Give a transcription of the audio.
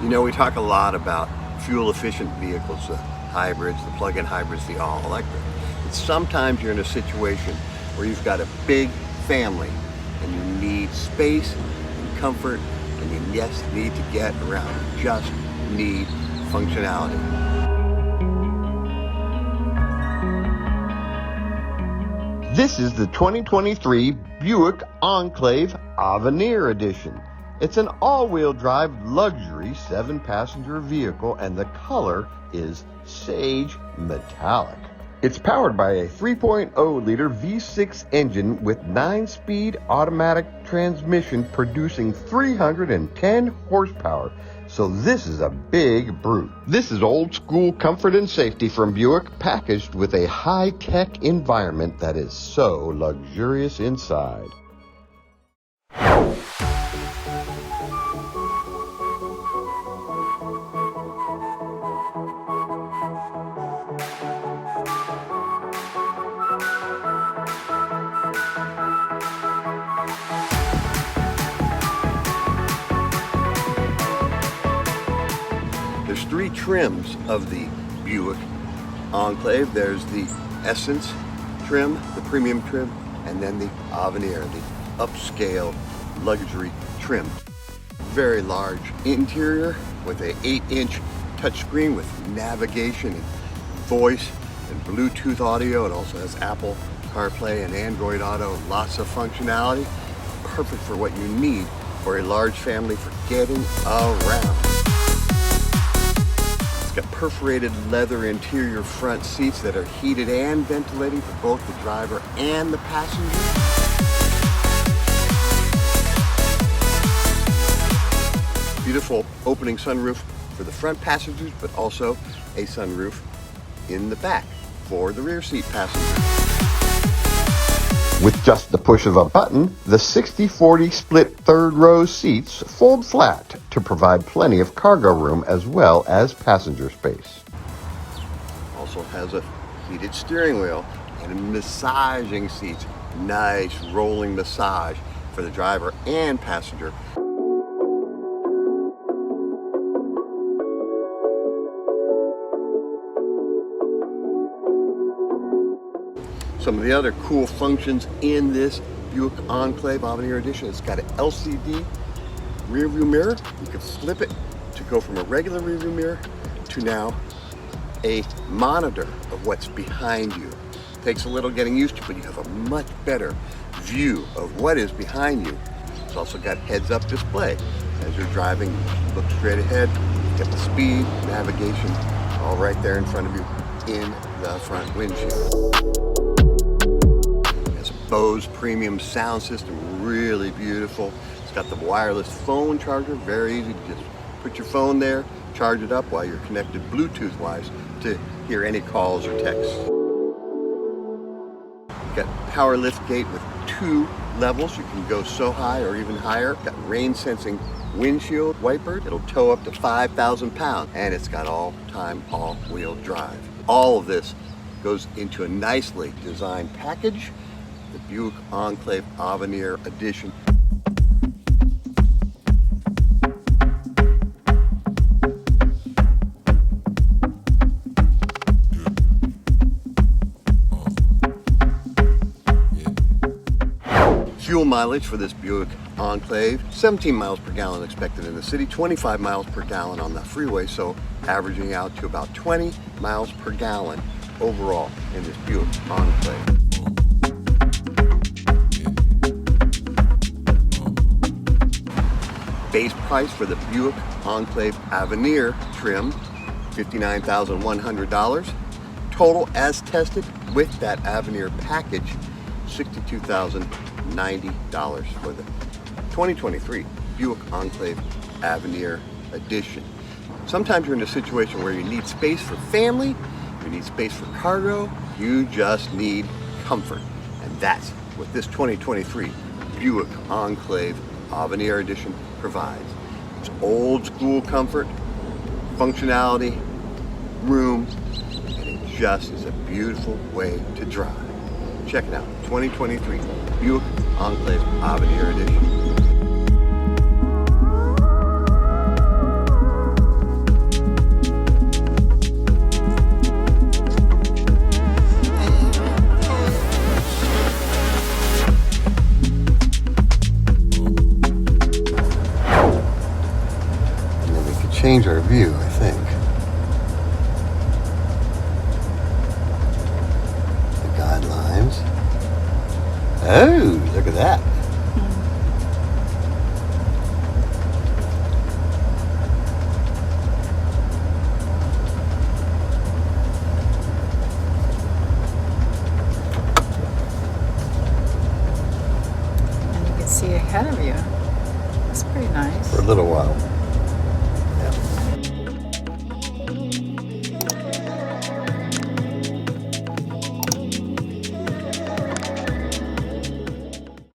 You know, we talk a lot about fuel-efficient vehicles, the hybrids, the plug-in hybrids, the all-electric. But sometimes you're in a situation where you've got a big family and you need space and comfort and you just need to get around. You just need functionality. This is the 2023 Buick Enclave Avenir Edition. It's an all-wheel drive luxury 7-passenger vehicle and the color is sage metallic. It's powered by a 3.0-liter V6 engine with 9-speed automatic transmission producing 310 horsepower. So this is a big brute. This is old school comfort and safety from Buick packaged with a high-tech environment that is so luxurious inside. There's 3 trims of the Buick Enclave. There's the Essence trim, the premium trim, and then the Avenir, the upscale luxury trim. Very large interior with a 8-inch touchscreen with navigation and voice and Bluetooth audio. It also has Apple CarPlay and Android Auto. Lots of functionality. Perfect for what you need for a large family for getting around. Got perforated leather interior front seats that are heated and ventilating for both the driver and the passenger. Beautiful opening sunroof for the front passengers, but also a sunroof in the back for the rear seat passengers. With just the push of a button, the 60-40 split third row seats fold flat to provide plenty of cargo room as well as passenger space. Also has a heated steering wheel and massaging seats. Nice rolling massage for the driver and passenger. Some of the other cool functions in this Buick Enclave Avenir Edition, it's got an LCD rear view mirror. You can flip it to go from a regular rear view mirror to now a monitor of what's behind you. Takes a little getting used to, but you have a much better view of what is behind you. It's also got heads-up display. As you're driving, look straight ahead, get the speed, navigation, all right there in front of you in the front windshield. Bose premium sound system, really beautiful. It's got the wireless phone charger, very easy to just put your phone there, charge it up while you're connected Bluetooth wise to hear any calls or texts. Got power lift gate with 2 levels. You can go so high or even higher. Got rain sensing windshield wiper. It'll tow up to 5,000 pounds and it's got all-time all-wheel drive. All of this goes into a nicely designed package. The Buick Enclave Avenir Edition. Fuel mileage for this Buick Enclave, 17 miles per gallon expected in the city, 25 miles per gallon on the freeway, so averaging out to about 20 miles per gallon overall in this Buick Enclave. Base price for the Buick Enclave Avenir trim, $59,100. Total as tested with that Avenir package, $62,090 for the 2023 Buick Enclave Avenir Edition. Sometimes you're in a situation where you need space for family, you need space for cargo, you just need comfort. And that's what this 2023 Buick Enclave Avenir Edition provides. It's old school comfort, functionality, room, and it just is a beautiful way to drive. Check it out, 2023 Buick Enclave Avenir Edition. change our view, I think. The guidelines. Oh, look at that. And you can see ahead of you. It's pretty nice. For a little while.